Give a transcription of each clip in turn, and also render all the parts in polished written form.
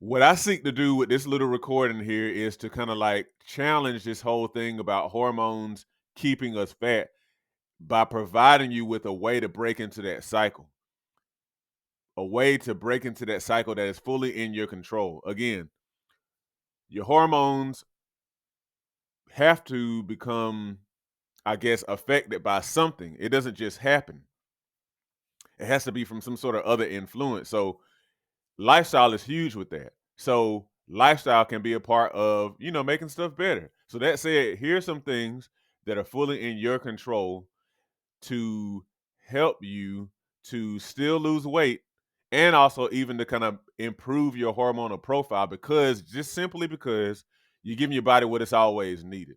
What I seek to do with this little recording here is to kind of like challenge this whole thing about hormones keeping us fat by providing you with a way to break into that cycle, a way to break into that cycle that is fully in your control. Again, your hormones have to become, I guess, affected by something. It doesn't just happen, it has to be from some sort of other influence. So, lifestyle is huge with that. So lifestyle can be a part of, making stuff better. So that said, here's some things that are fully in your control to help you to still lose weight and also even to kind of improve your hormonal profile because just simply because you're giving your body what it's always needed.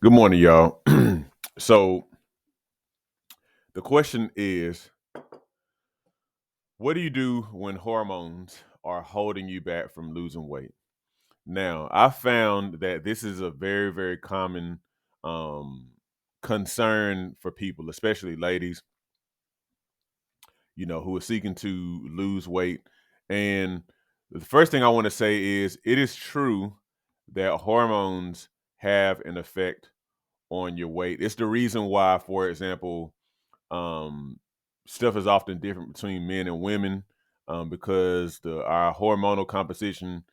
Good morning, y'all. So the question is, what do you do when hormones are holding you back from losing weight? Now, I found that this is a very, very common um, concern for people, especially ladies, who are seeking to lose weight. And the first thing I want to say is it is true that hormones have an effect on your weight. It's the reason why, for example, um, stuff is often different between men and women because our hormonal composition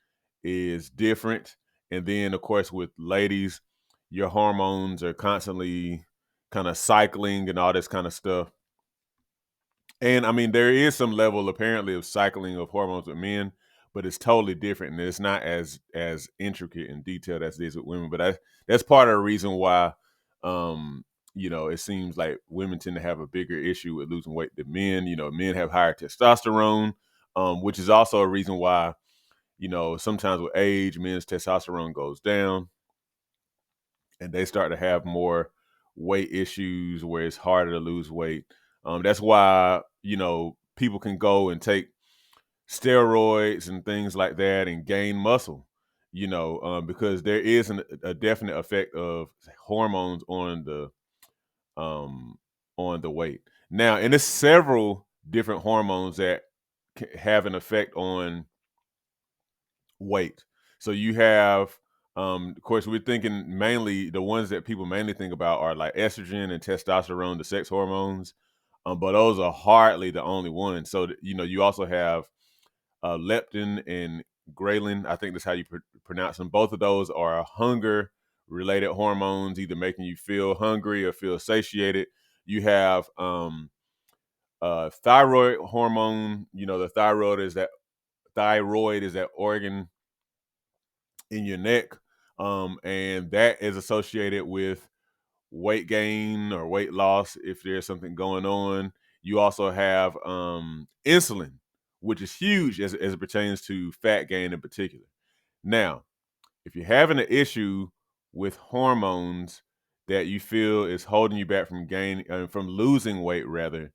is different. And then, of course, with ladies, your hormones are constantly kind of cycling and all this kind of stuff. And I mean, there is some level apparently of cycling of hormones with men, but it's totally different and it's not as intricate and detailed as it is with women. But that's part of the reason why it seems like women tend to have a bigger issue with losing weight than men. Men have higher testosterone, which is also a reason why, sometimes with age, men's testosterone goes down and they start to have more weight issues where it's harder to lose weight. That's why, people can go and take steroids and things like that and gain muscle, because there is a definite effect of hormones um, on the weight. Now, and there's several different hormones that have an effect on weight. So you have, of course, we're thinking mainly the ones that people mainly think about are like estrogen and testosterone, the sex hormones. But those are hardly the only ones. So you also have leptin and ghrelin. I think that's how you pronounce them. Both of those are hunger related hormones, either making you feel hungry or feel satiated. You have thyroid hormone. The thyroid is that organ in your neck, and that is associated with weight gain or weight loss if there's something going on. You also have insulin, which is huge as it pertains to fat gain in particular. Now, if you're having an issue with hormones that you feel is holding you back from losing weight, rather,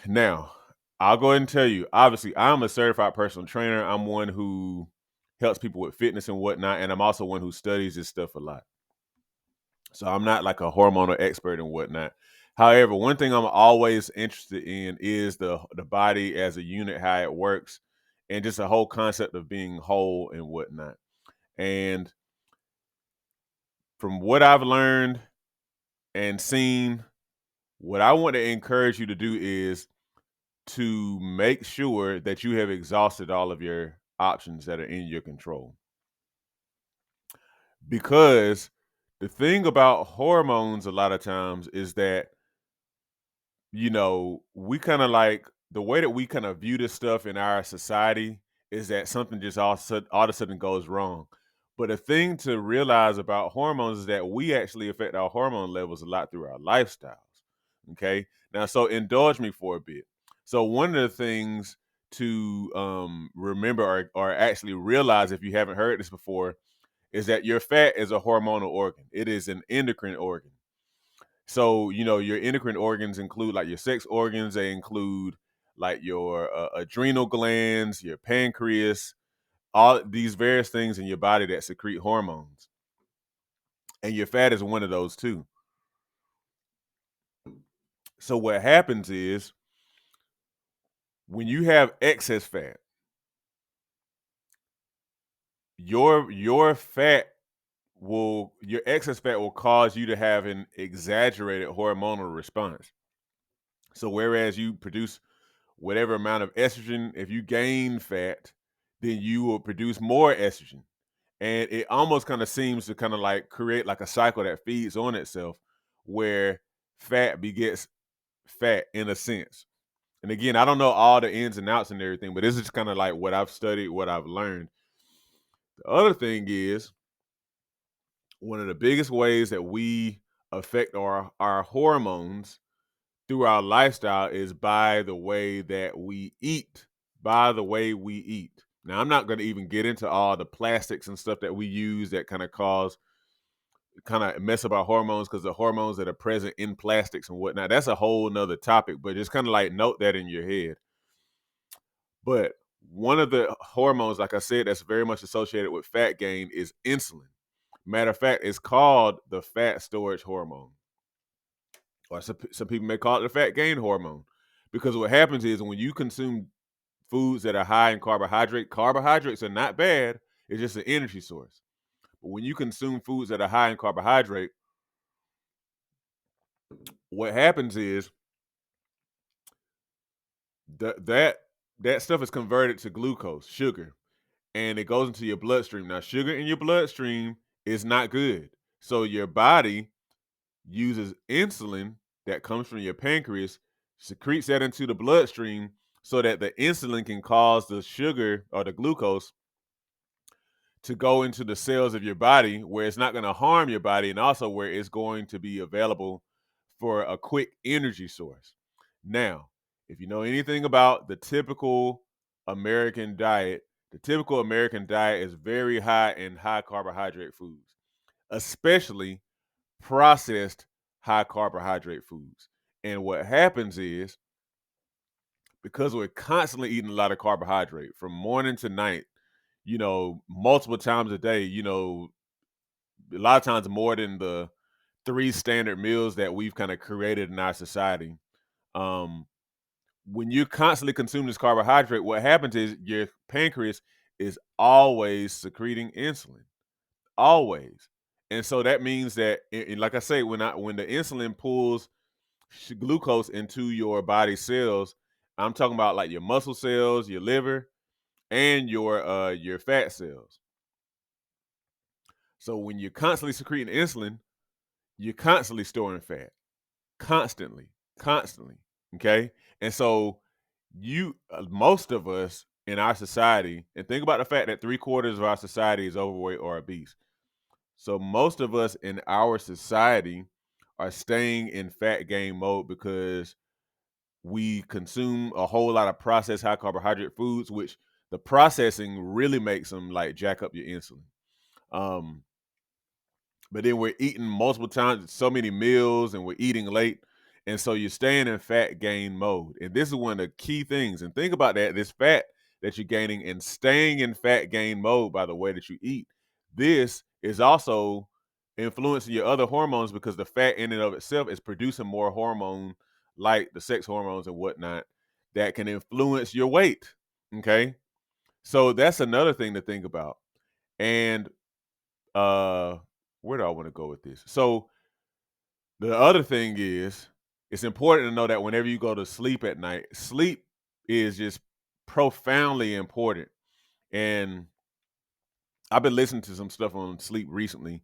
now I'll go ahead and tell you. Obviously, I'm a certified personal trainer. I'm one who helps people with fitness and whatnot, and I'm also one who studies this stuff a lot. So I'm not like a hormonal expert and whatnot. However, one thing I'm always interested in is the body as a unit, how it works, and just a whole concept of being whole and whatnot. And from what I've learned and seen, what I want to encourage you to do is to make sure that you have exhausted all of your options that are in your control. because the thing about hormones a lot of times is that, we kind of like the way that we kind of view this stuff in our society is that something just all of a sudden goes wrong. But the thing to realize about hormones is that we actually affect our hormone levels a lot through our lifestyles. Okay. Now, so indulge me for a bit. So, one of the things to remember or actually realize if you haven't heard this before is that your fat is a hormonal organ, it is an endocrine organ. So, your endocrine organs include like your sex organs, they include like your adrenal glands, your pancreas, all these various things in your body that secrete hormones. And your fat is one of those too. So, what happens is when you have excess fat, your excess fat will cause you to have an exaggerated hormonal response. So, whereas you produce whatever amount of estrogen, if you gain fat, then you will produce more estrogen. And it almost kind of seems to kind of like create like a cycle that feeds on itself where fat begets fat in a sense. And again, I don't know all the ins and outs and everything, but this is kind of like what I've studied, what I've learned. The other thing is one of the biggest ways that we affect our hormones through our lifestyle is by the way that we eat. By the way we eat. Now, I'm not going to even get into all the plastics and stuff that we use that kind of mess up our hormones because the hormones that are present in plastics and whatnot. That's a whole nother topic, but just kind of like note that in your head. But one of the hormones, like I said, that's very much associated with fat gain is insulin. Matter of fact, it's called the fat storage hormone, or some people may call it the fat gain hormone, because what happens is when you consume foods that are high in carbohydrates are not bad. It's just an energy source. But when you consume foods that are high in carbohydrate, what happens is that stuff is converted to glucose, sugar, and it goes into your bloodstream. Now, sugar in your bloodstream is not good. So your body uses insulin that comes from your pancreas, secretes that into the bloodstream so that the insulin can cause the sugar or the glucose to go into the cells of your body where it's not going to harm your body and also where it's going to be available for a quick energy source. Now, if you know anything about the typical American diet is very high in high carbohydrate foods, especially processed high carbohydrate foods. And what happens is because we're constantly eating a lot of carbohydrate from morning to night, multiple times a day, a lot of times more than the three standard meals that we've kind of created in our society. Um, when you constantly consume this carbohydrate, what happens is your pancreas is always secreting insulin, always. And so that means that, and like I say, when the insulin pulls glucose into your body cells, I'm talking about like your muscle cells, your liver, and your fat cells. So when you're constantly secreting insulin, you're constantly storing fat, constantly, constantly. Okay, and so most of us in our society, and think about the fact that 3/4 of our society is overweight or obese. So most of us in our society are staying in fat gain mode because we consume a whole lot of processed high carbohydrate foods, which the processing really makes them like jack up your insulin. Um, but then we're eating multiple times, so many meals, and we're eating late. And so you're staying in fat gain mode. And this is one of the key things. And think about that, this fat that you're gaining and staying in fat gain mode by the way that you eat. This is also influencing your other hormones because the fat in and of itself is producing more hormone like the sex hormones and whatnot that can influence your weight. Okay. So that's another thing to think about. And uh where do I want to go with this? So the other thing is it's important to know that whenever you go to sleep at night, sleep is just profoundly important. And I've been listening to some stuff on sleep recently,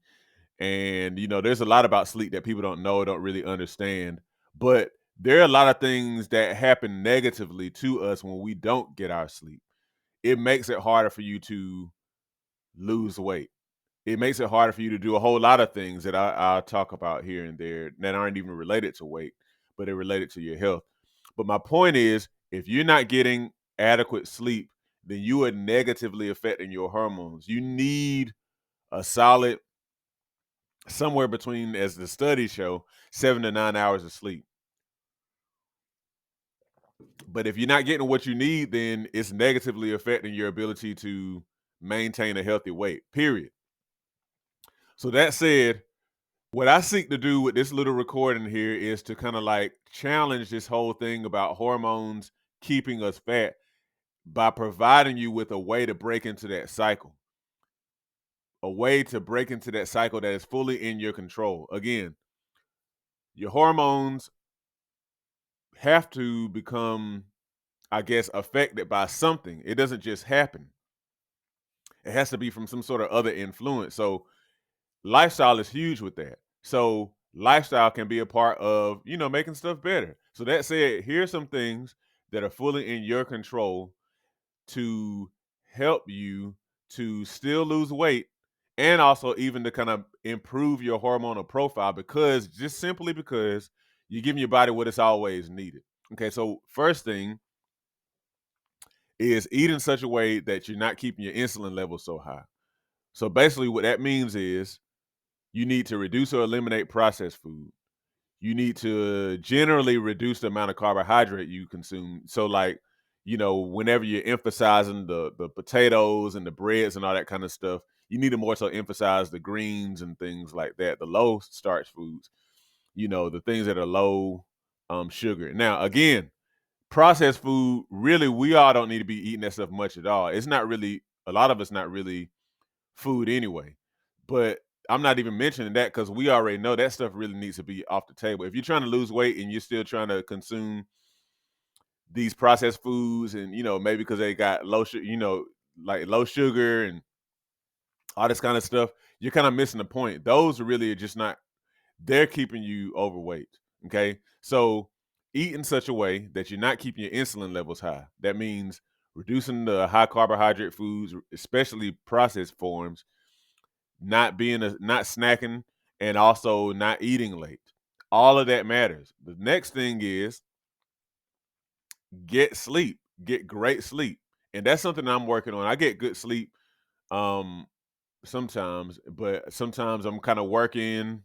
and there's a lot about sleep that people don't know, don't really understand. But there are a lot of things that happen negatively to us when we don't get our sleep. It makes it harder for you to lose weight. It makes it harder for you to do a whole lot of things that I'll talk about here and there that aren't even related to weight, but they're related to your health. But my point is, if you're not getting adequate sleep, then you are negatively affecting your hormones. You need a solid, somewhere between, as the studies show, 7 to 9 hours of sleep. But if you're not getting what you need, then it's negatively affecting your ability to maintain a healthy weight, period. So that said, what I seek to do with this little recording here is to kind of like challenge this whole thing about hormones keeping us fat by providing you with a way to break into that cycle, a way to break into that cycle that is fully in your control. Again, your hormones have to become, I guess, affected by something. It doesn't just happen. It has to be from some sort of other influence. So lifestyle is huge with that. So lifestyle can be a part of, making stuff better. So that said, here's some things that are fully in your control to help you to still lose weight and also even to kind of improve your hormonal profile, because just simply because you're giving your body what it's always needed. Okay, so first thing is eat in such a way that you're not keeping your insulin levels so high. So basically what that means is you need to reduce or eliminate processed food. You need to generally reduce the amount of carbohydrate you consume. So like, whenever you're emphasizing the potatoes and the breads and all that kind of stuff, you need to more so emphasize the greens and things like that, the low starch foods, the things that are low sugar. Now, again, processed food, really, we all don't need to be eating that stuff much at all. It's not really, a lot of it's not really food anyway. But I'm not even mentioning that because we already know that stuff really needs to be off the table. If you're trying to lose weight and you're still trying to consume these processed foods, and maybe because they got low sugar, like low sugar and all this kind of stuff, you're kind of missing the point. Those really are just not, they're keeping you overweight. Okay. So eat in such a way that you're not keeping your insulin levels high. That means reducing the high carbohydrate foods, especially processed forms, not snacking, and also not eating late. All of that matters. The next thing is get sleep, get great sleep. And that's something I'm working on. I get good sleep um sometimes, but sometimes I'm kind of working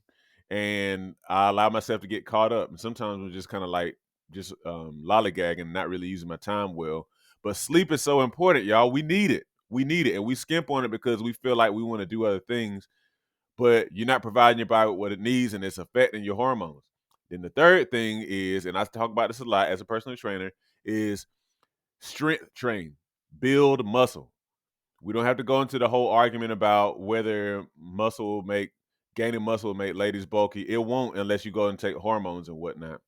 and I allow myself to get caught up. And sometimes I'm just kind of like just lollygagging, not really using my time well. But sleep is so important, y'all. We need it. We need it. And we skimp on it because we feel like we want to do other things, but you're not providing your body with what it needs, and it's affecting your hormones. Then the third thing is, and I talk about this a lot as a personal trainer, is strength train, build muscle. We don't have to go into the whole argument about whether gaining muscle will make ladies bulky. It won't unless you go and take hormones and whatnot.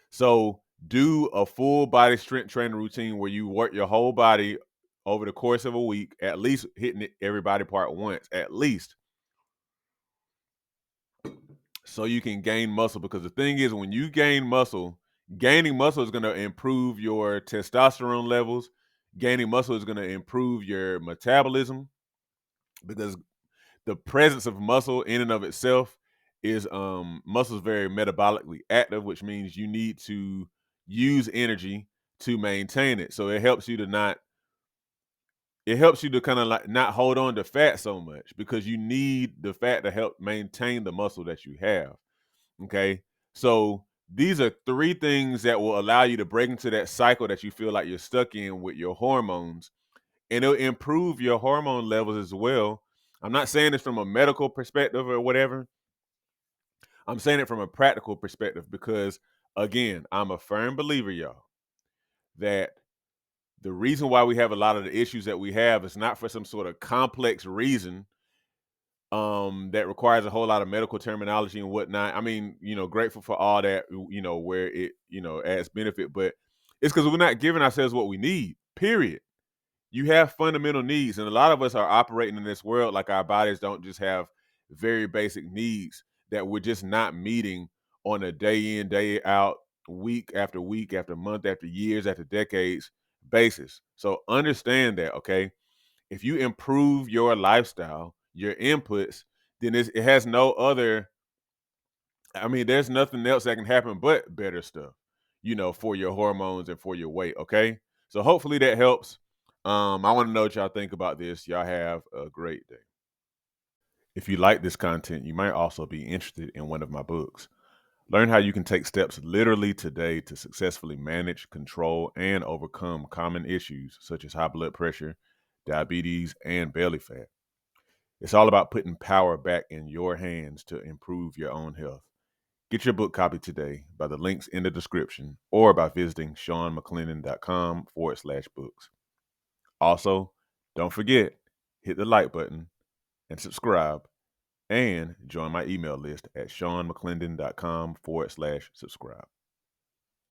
So do a full body strength training routine where you work your whole body over the course of a week, at least hitting every body part once, at least, so you can gain muscle. Because the thing is, when you gain muscle, gaining muscle is going to improve your testosterone levels. Gaining muscle is going to improve your metabolism, because the presence of muscle in and of itself is muscle is very metabolically active, which means you need to use energy to maintain it. So it helps you to kind of like not hold on to fat so much, because you need the fat to help maintain the muscle that you have. Okay. So these are three things that will allow you to break into that cycle that you feel like you're stuck in with your hormones, and it'll improve your hormone levels as well. I'm not saying this from a medical perspective or whatever. I'm saying it from a practical perspective because, again, I'm a firm believer, y'all, that the reason why we have a lot of the issues that we have is not for some sort of complex reason that requires a whole lot of medical terminology and whatnot. I mean, grateful for all that, where it, adds benefit, but it's because we're not giving ourselves what we need, period. You have fundamental needs, and a lot of us are operating in this world like our bodies don't just have very basic needs that we're just not meeting on a day in, day out, week after month, after years, after decades basis. So understand that, okay? If you improve your lifestyle, your inputs, then it has no other, I mean, there's nothing else that can happen but better stuff, for your hormones and for your weight. Okay. So hopefully that helps. I want to know what y'all think about this. Y'all have a great day. If you like this content, you might also be interested in one of my books. Learn how you can take steps literally today to successfully manage, control, and overcome common issues such as high blood pressure, diabetes, and belly fat. It's all about putting power back in your hands to improve your own health. Get your book copy today by the links in the description or by visiting seanmcclennan.com/books. Also, don't forget, hit the like button and subscribe and join my email list at seanmcclennan.com/subscribe.